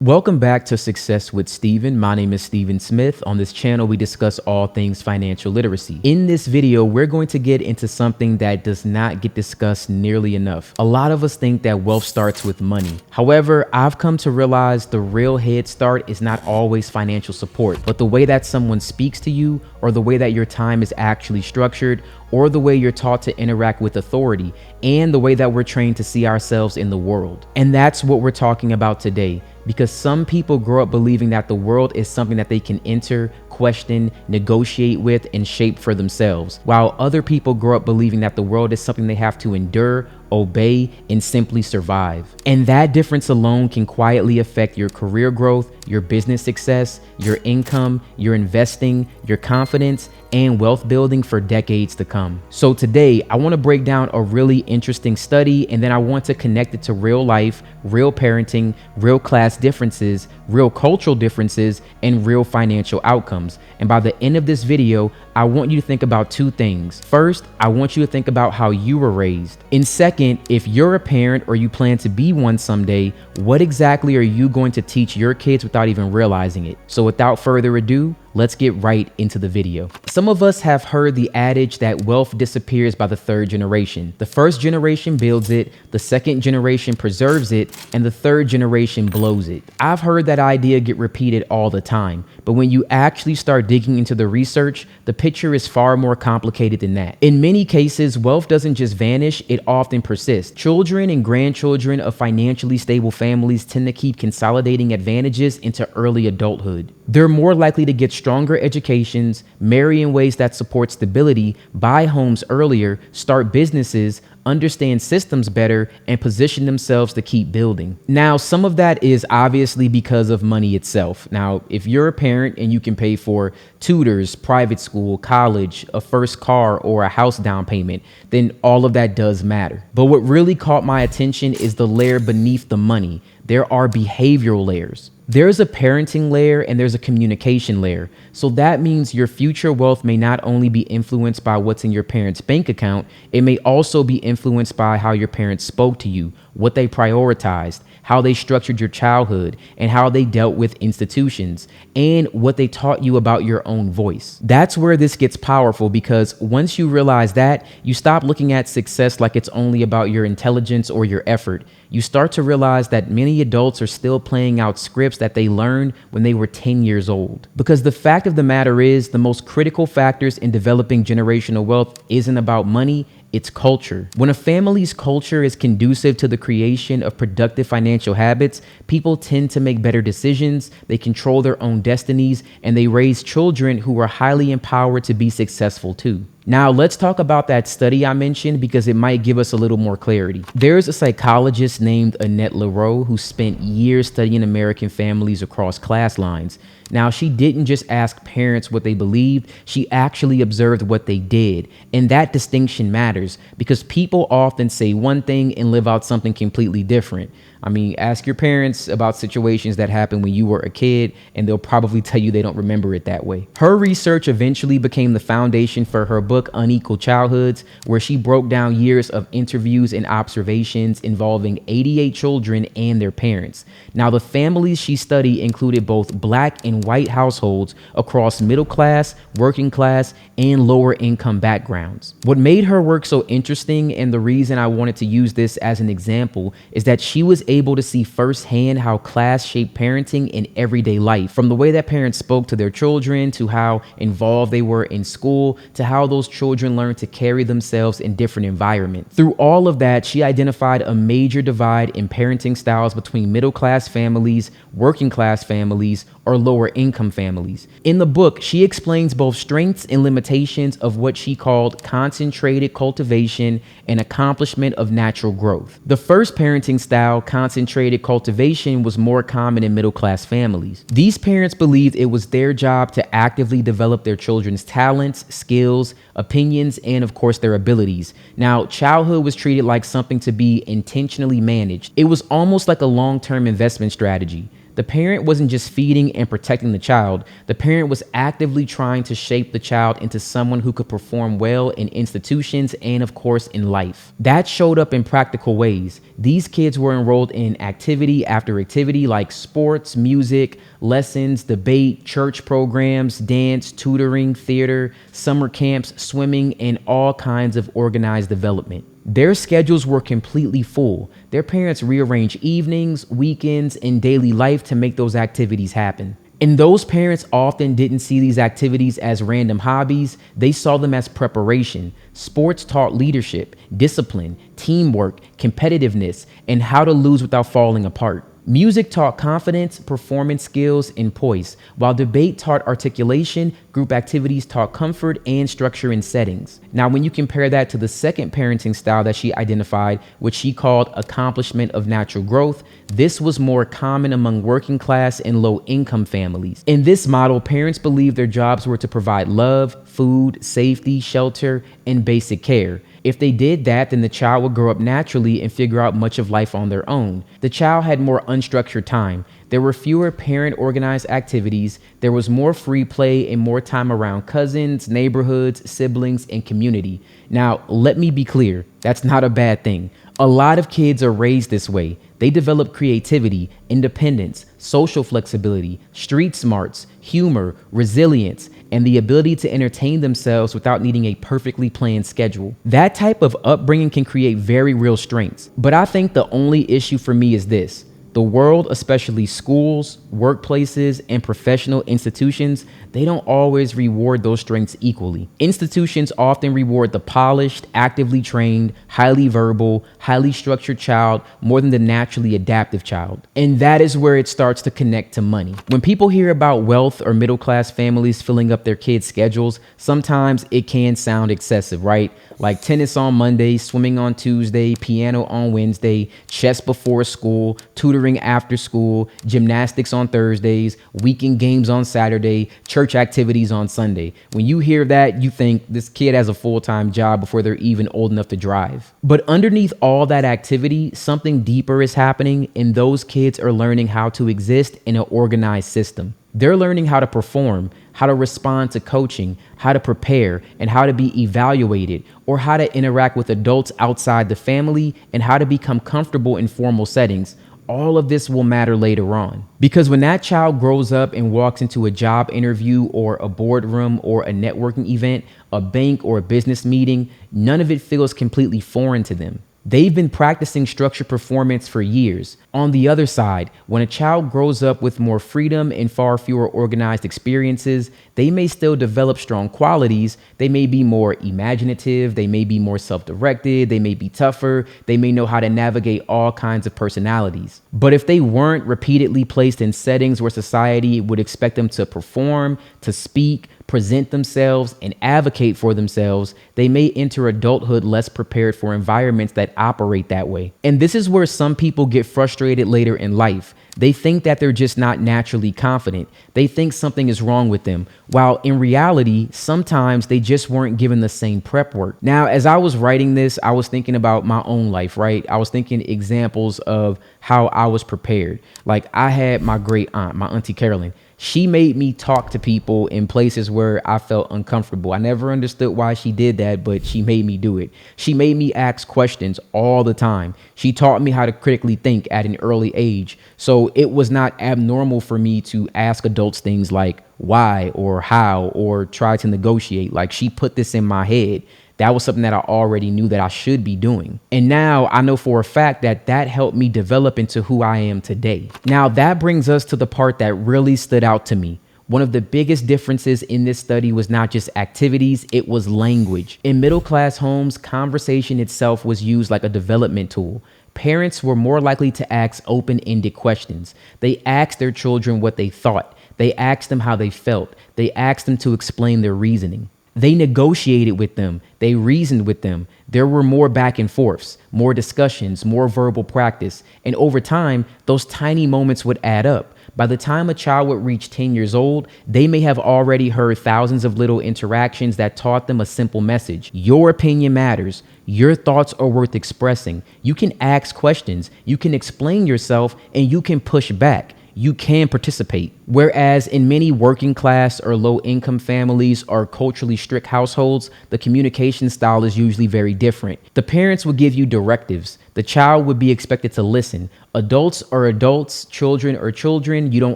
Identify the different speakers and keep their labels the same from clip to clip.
Speaker 1: Welcome back to Success with Steven. My name is Steven Smith. On this channel, we discuss all things financial literacy. In this video, we're going to get into something that does not get discussed nearly enough. A lot of us think that wealth starts with money. However, I've come to realize the real head start is not always financial support, but the way that someone speaks to you, or the way that your time is actually structured, or the way you're taught to interact with authority, and the way that we're trained to see ourselves in the world. And that's what we're talking about today. Because some people grow up believing that the world is something that they can enter, question, negotiate with, and shape for themselves, while other people grow up believing that the world is something they have to endure, obey, and simply survive. And that difference alone can quietly affect your career growth, your business success, your income, your investing, your confidence, and wealth building for decades to come. So today, I want to break down a really interesting study, and then I want to connect it to real life, real parenting, real class differences, real cultural differences, and real financial outcomes. And by the end of this video, I want you to think about two things. First, I want you to think about how you were raised. And second, if you're a parent or you plan to be one someday, what exactly are you going to teach your kids without even realizing it? So without further ado, let's get right into the video. Some of us have heard the adage that wealth disappears by the third generation. The first generation builds it, the second generation preserves it, and the third generation blows it. I've heard that idea get repeated all the time, but when you actually start digging into the research, the picture is far more complicated than that. In many cases, wealth doesn't just vanish, it often persists. Children and grandchildren of financially stable families tend to keep consolidating advantages into early adulthood. They're more likely to get stronger educations, marry in ways that support stability, buy homes earlier, start businesses, understand systems better, and position themselves to keep building. Now, some of that is obviously because of money itself. Now, if you're a parent and you can pay for tutors, private school, college, a first car, or a house down payment, then all of that does matter. But what really caught my attention is the layer beneath the money. There are behavioral layers. There's a parenting layer and there's a communication layer. So that means your future wealth may not only be influenced by what's in your parents' bank account, it may also be influenced by how your parents spoke to you, what they prioritized, how they structured your childhood, and how they dealt with institutions, and what they taught you about your own voice. That's where this gets powerful, because once you realize that, you stop looking at success like it's only about your intelligence or your effort. You start to realize that many adults are still playing out scripts that they learned when they were 10 years old. Because the fact of the matter is, the most critical factors in developing generational wealth isn't about money, it's culture. When a family's culture is conducive to the creation of productive financial habits, people tend to make better decisions, they control their own destinies, and they raise children who are highly empowered to be successful too. Now, let's talk about that study I mentioned, because it might give us a little more clarity. There's a psychologist named Annette Leroux who spent years studying American families across class lines. Now, she didn't just ask parents what they believed, she actually observed what they did. And that distinction matters, because people often say one thing and live out something completely different. I mean, ask your parents about situations that happened when you were a kid, and they'll probably tell you they don't remember it that way. Her research eventually became the foundation for her book, Unequal Childhoods, where she broke down years of interviews and observations involving 88 children and their parents. Now, the families she studied included both Black and white households across middle class, working class, and lower income backgrounds. What made her work so interesting, and the reason I wanted to use this as an example, is that she was able to see firsthand how class shaped parenting in everyday life, from the way that parents spoke to their children, to how involved they were in school, to how those children learned to carry themselves in different environments. Through all of that, she identified a major divide in parenting styles between middle class families, working class families, or lower income families. In the book, she explains both strengths and limitations of what she called concentrated cultivation and accomplishment of natural growth. The first parenting style, concentrated cultivation, was more common in middle class families. These parents believed it was their job to actively develop their children's talents, skills, opinions, and of course their abilities. Now, childhood was treated like something to be intentionally managed. It was almost like a long-term investment strategy. The parent wasn't just feeding and protecting the child. The parent was actively trying to shape the child into someone who could perform well in institutions and, of course, in life. That showed up in practical ways. These kids were enrolled in activity after activity like sports, music, lessons, debate, church programs, dance, tutoring, theater, summer camps, swimming, and all kinds of organized development. Their schedules were completely full. Their parents rearranged evenings, weekends, and daily life to make those activities happen. And those parents often didn't see these activities as random hobbies. They saw them as preparation. Sports taught leadership, discipline, teamwork, competitiveness, and how to lose without falling apart. Music taught confidence, performance skills, and poise, while debate taught articulation, group activities taught comfort and structure in settings. Now, when you compare that to the second parenting style that she identified, which she called accomplishment of natural growth, this was more common among working class and low income families. In this model, parents believed their jobs were to provide love, food, safety, shelter, and basic care. If they did that, then the child would grow up naturally and figure out much of life on their own. The child had more unstructured time. There were fewer parent-organized activities. There was more free play and more time around cousins, neighborhoods, siblings, and community. Now, let me be clear. That's not a bad thing. A lot of kids are raised this way. They develop creativity, independence, social flexibility, street smarts, humor, resilience, and the ability to entertain themselves without needing a perfectly planned schedule. That type of upbringing can create very real strengths. But I think the only issue for me is this. The world, especially schools, workplaces, and professional institutions, they don't always reward those strengths equally. Institutions often reward the polished, actively trained, highly verbal, highly structured child more than the naturally adaptive child. And that is where it starts to connect to money. When people hear about wealth or middle-class families filling up their kids' schedules, sometimes it can sound excessive, right? Like tennis on Monday, swimming on Tuesday, piano on Wednesday, chess before school, tutoring after school, gymnastics on Thursdays, weekend games on Saturday, church activities on Sunday. When you hear that, you think this kid has a full-time job before they're even old enough to drive. But underneath all that activity, something deeper is happening, and those kids are learning how to exist in an organized system. They're learning how to perform, how to respond to coaching, how to prepare, and how to be evaluated, or how to interact with adults outside the family, and how to become comfortable in formal settings. All of this will matter later on. Because when that child grows up and walks into a job interview or a boardroom or a networking event, a bank or a business meeting, none of it feels completely foreign to them. They've been practicing structured performance for years. On the other side, when a child grows up with more freedom and far fewer organized experiences, they may still develop strong qualities. They may be more imaginative. They may be more self-directed. They may be tougher. They may know how to navigate all kinds of personalities. But if they weren't repeatedly placed in settings where society would expect them to perform, to speak, present themselves, and advocate for themselves, they may enter adulthood less prepared for environments that operate that way. And this is where some people get frustrated later in life. They think that they're just not naturally confident. They think something is wrong with them, while in reality, sometimes they just weren't given the same prep work. Now, as I was writing this, I was thinking about my own life, right? I was thinking examples of how I was prepared. Like I had my great aunt, my Auntie Carolyn. She made me talk to people in places where I felt uncomfortable. I never understood why she did that, but she made me do it. She made me ask questions all the time. She taught me how to critically think at an early age. So it was not abnormal for me to ask adults things like why or how or try to negotiate. Like she put this in my head. That was something that I already knew that I should be doing. And now I know for a fact that that helped me develop into who I am today. Now that brings us to the part that really stood out to me. One of the biggest differences in this study was not just activities, it was language. In middle-class homes, conversation itself was used like a development tool. Parents were more likely to ask open-ended questions. They asked their children what they thought. They asked them how they felt. They asked them to explain their reasoning. They negotiated with them. They reasoned with them. There were more back and forths, more discussions, more verbal practice. And over time, those tiny moments would add up. By the time a child would reach 10 years old, they may have already heard thousands of little interactions that taught them a simple message. Your opinion matters. Your thoughts are worth expressing. You can ask questions. You can explain yourself and you can push back. you can participate. Whereas in many working class or low income families or culturally strict households, the communication style is usually very different. The parents will give you directives. The child would be expected to listen. Adults are adults, children are children. You don't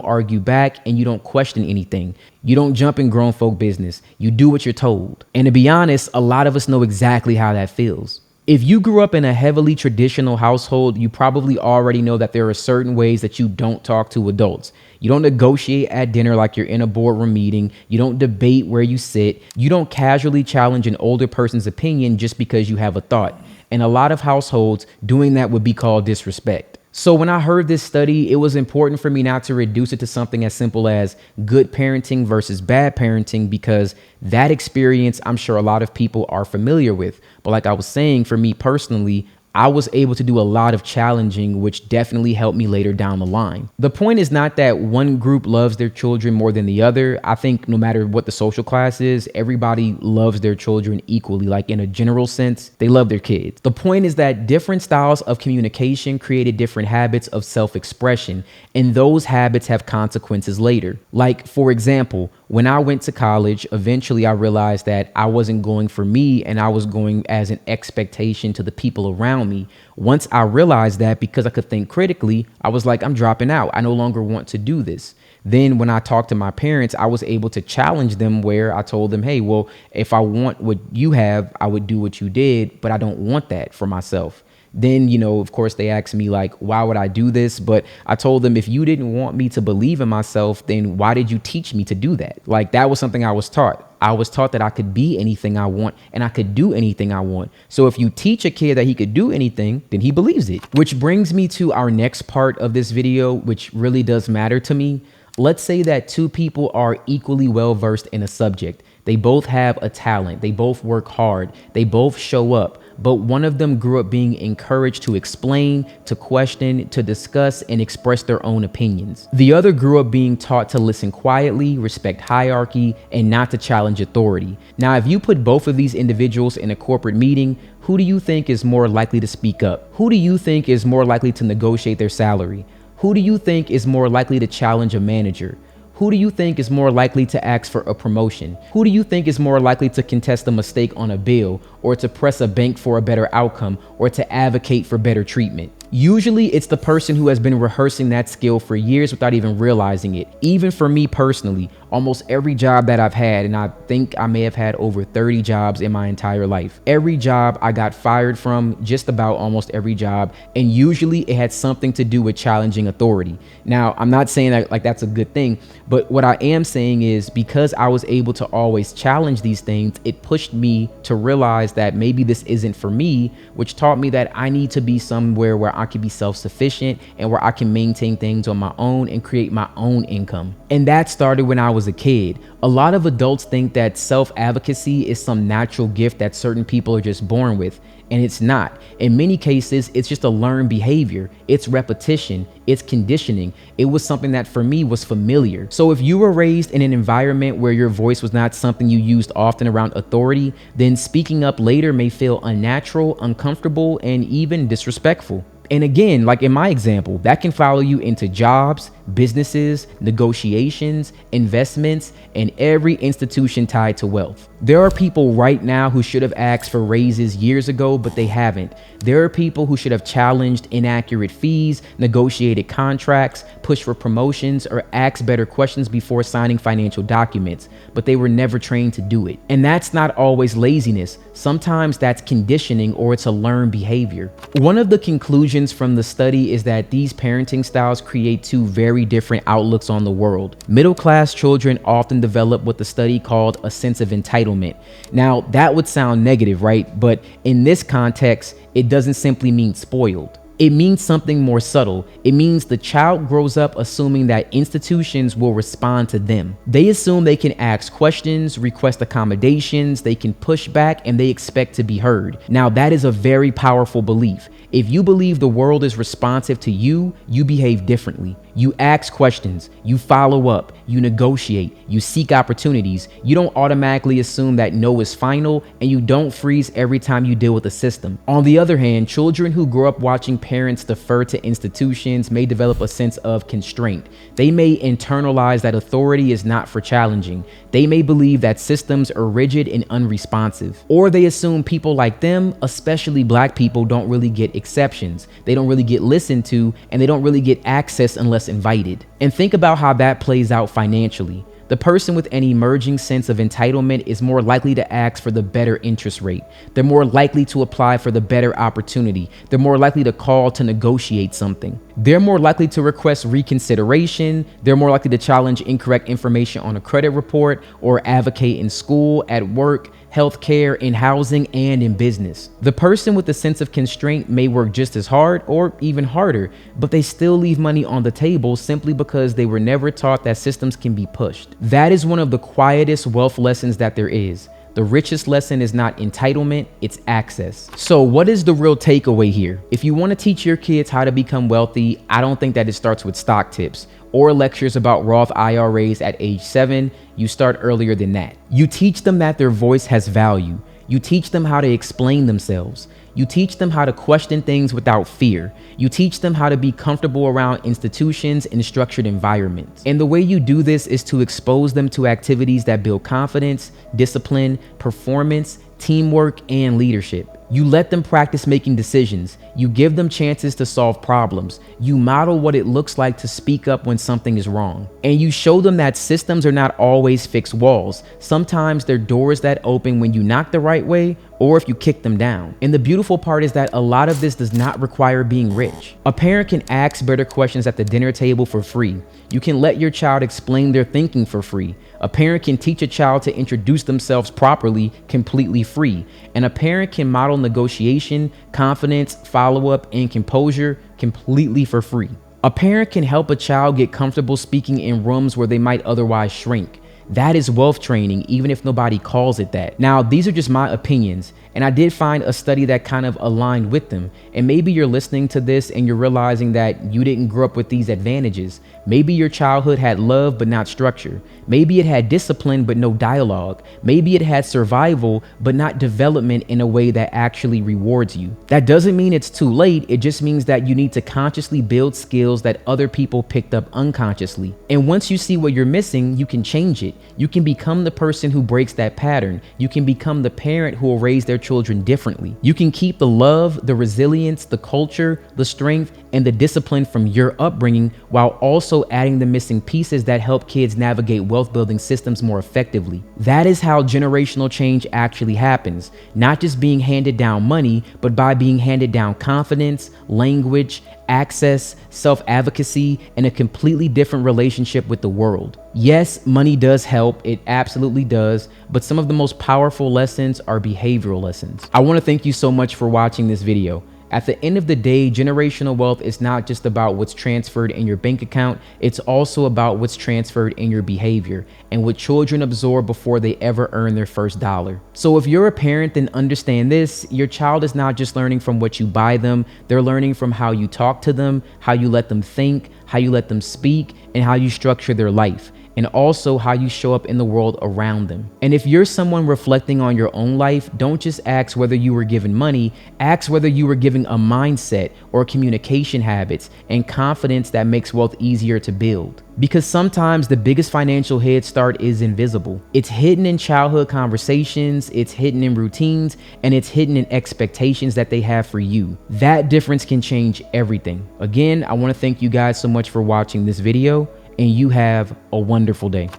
Speaker 1: argue back and you don't question anything. You don't jump in grown folk business. You do what you're told. And to be honest, a lot of us know exactly how that feels. If you grew up in a heavily traditional household, you probably already know that there are certain ways that you don't talk to adults. You don't negotiate at dinner like you're in a boardroom meeting. You don't debate where you sit. You don't casually challenge an older person's opinion just because you have a thought. In a lot of households, doing that would be called disrespect. So when I heard this study, it was important for me not to reduce it to something as simple as good parenting versus bad parenting, because that experience I'm sure a lot of people are familiar with. But like I was saying, for me personally, I was able to do a lot of challenging, which definitely helped me later down the line. The point is not that one group loves their children more than the other. I think no matter what the social class is, everybody loves their children equally. Like in a general sense, they love their kids. The point is that different styles of communication created different habits of self-expression, and those habits have consequences later. Like, for example, when I went to college, eventually I realized that I wasn't going for me and I was going as an expectation to the people around me. Once I realized that, because I could think critically, I was like, I'm dropping out. I no longer want to do this. Then when I talked to my parents, I was able to challenge them, where I told them, hey, well, if I want what you have, I would do what you did, but I don't want that for myself. Then, of course, they asked me like, why would I do this? But I told them, if you didn't want me to believe in myself, then why did you teach me to do that? Like, that was something I was taught. I was taught that I could be anything I want and I could do anything I want. So if you teach a kid that he could do anything, then he believes it. Which brings me to our next part of this video, which really does matter to me. Let's say that two people are equally well versed in a subject. They both have a talent. They both work hard. They both show up. But one of them grew up being encouraged to explain, to question, to discuss, and express their own opinions. The other grew up being taught to listen quietly, respect hierarchy, and not to challenge authority. Now, if you put both of these individuals in a corporate meeting, who do you think is more likely to speak up? Who do you think is more likely to negotiate their salary? Who do you think is more likely to challenge a manager? Who do you think is more likely to ask for a promotion? Who do you think is more likely to contest a mistake on a bill, or to press a bank for a better outcome, or to advocate for better treatment? Usually it's the person who has been rehearsing that skill for years without even realizing it. Even for me personally, almost every job that I've had, and I think I may have had over 30 jobs in my entire life, every job I got fired from, just about almost every job, and usually it had something to do with challenging authority. Now, I'm not saying that like that's a good thing, but what I am saying is, because I was able to always challenge these things, it pushed me to realize that maybe this isn't for me, which taught me that I need to be somewhere where I can be self-sufficient and where I can maintain things on my own and create my own income. And that started when I was a kid. A lot of adults think that self-advocacy is some natural gift that certain people are just born with, and it's not. In many cases, it's just a learned behavior. It's repetition. It's conditioning. It was something that for me was familiar. So if you were raised in an environment where your voice was not something you used often around authority, then speaking up later may feel unnatural, uncomfortable, and even disrespectful. And again, like in my example, that can follow you into jobs, businesses, negotiations, investments, and every institution tied to wealth. There are people right now who should have asked for raises years ago, but they haven't. There are people who should have challenged inaccurate fees, negotiated contracts, pushed for promotions, or asked better questions before signing financial documents, but they were never trained to do it. And that's not always laziness. Sometimes that's conditioning, or it's a learned behavior. One of the conclusions from the study is that these parenting styles create two very different outlooks on the world. Middle-class children often develop what the study called a sense of entitlement. Now, that would sound negative, right? But in this context, it doesn't simply mean spoiled. It means something more subtle. It means the child grows up assuming that institutions will respond to them. They assume they can ask questions, request accommodations, they can push back, and they expect to be heard. Now, that is a very powerful belief. If you believe the world is responsive to you, you behave differently. You ask questions, you follow up, you negotiate, you seek opportunities. You don't automatically assume that no is final, and you don't freeze every time you deal with a system. On the other hand, children who grow up watching parents defer to institutions may develop a sense of constraint. They may internalize that authority is not for challenging. They may believe that systems are rigid and unresponsive. Or they assume people like them, especially Black people, don't really get exceptions. They don't really get listened to, and they don't really get access unless invited. And think about how that plays out financially. The person with an emerging sense of entitlement is more likely to ask for the better interest rate. They're more likely to apply for the better opportunity. They're more likely to call to negotiate something. They're more likely to request reconsideration. They're more likely to challenge incorrect information on a credit report or advocate in school, at work, healthcare, in housing, and in business. The person with a sense of constraint may work just as hard or even harder, but they still leave money on the table simply because they were never taught that systems can be pushed. That is one of the quietest wealth lessons that there is. The richest lesson is not entitlement, it's access. So what is the real takeaway here? If you want to teach your kids how to become wealthy, I don't think that it starts with stock tips or lectures about Roth IRAs at age 7. You start earlier than that. You teach them that their voice has value. You teach them how to explain themselves. You teach them how to question things without fear. You teach them how to be comfortable around institutions and structured environments. And the way you do this is to expose them to activities that build confidence, discipline, performance, teamwork, and leadership. You let them practice making decisions. You give them chances to solve problems. You model what it looks like to speak up when something is wrong. And you show them that systems are not always fixed walls. Sometimes they're doors that open when you knock the right way or if you kick them down. And the beautiful part is that a lot of this does not require being rich. A parent can ask better questions at the dinner table for free. You can let your child explain their thinking for free. A parent can teach a child to introduce themselves properly, completely free. And a parent can model negotiation, confidence, follow-up, and composure completely for free. A parent can help a child get comfortable speaking in rooms where they might otherwise shrink. That is wealth training, even if nobody calls it that. Now, these are just my opinions, and I did find a study that kind of aligned with them. And maybe you're listening to this and you're realizing that you didn't grow up with these advantages. Maybe your childhood had love but not structure. Maybe it had discipline but no dialogue. Maybe it had survival but not development in a way that actually rewards you. That doesn't mean it's too late. It just means that you need to consciously build skills that other people picked up unconsciously. And once you see what you're missing, you can change it. You can become the person who breaks that pattern. You can become the parent who will raise their children differently. You can keep the love, the resilience, the culture, the strength, and the discipline from your upbringing while also adding the missing pieces that help kids navigate wealth building systems more effectively. That is how generational change actually happens, not just being handed down money, but by being handed down confidence, language, access, self-advocacy, and a completely different relationship with the world. Yes, money does help, it absolutely does, but some of the most powerful lessons are behavioral lessons. I want to thank you so much for watching this video. At the end of the day, generational wealth is not just about what's transferred in your bank account, it's also about what's transferred in your behavior and what children absorb before they ever earn their first dollar. So if you're a parent, then understand this: your child is not just learning from what you buy them, they're learning from how you talk to them, how you let them think, how you let them speak, and how you structure their life, and also how you show up in the world around them. And if you're someone reflecting on your own life, don't just ask whether you were given money, ask whether you were given a mindset or communication habits and confidence that makes wealth easier to build. Because sometimes the biggest financial head start is invisible. It's hidden in childhood conversations, it's hidden in routines, and it's hidden in expectations that they have for you. That difference can change everything. Again, I want to thank you guys so much for watching this video, and you have a wonderful day.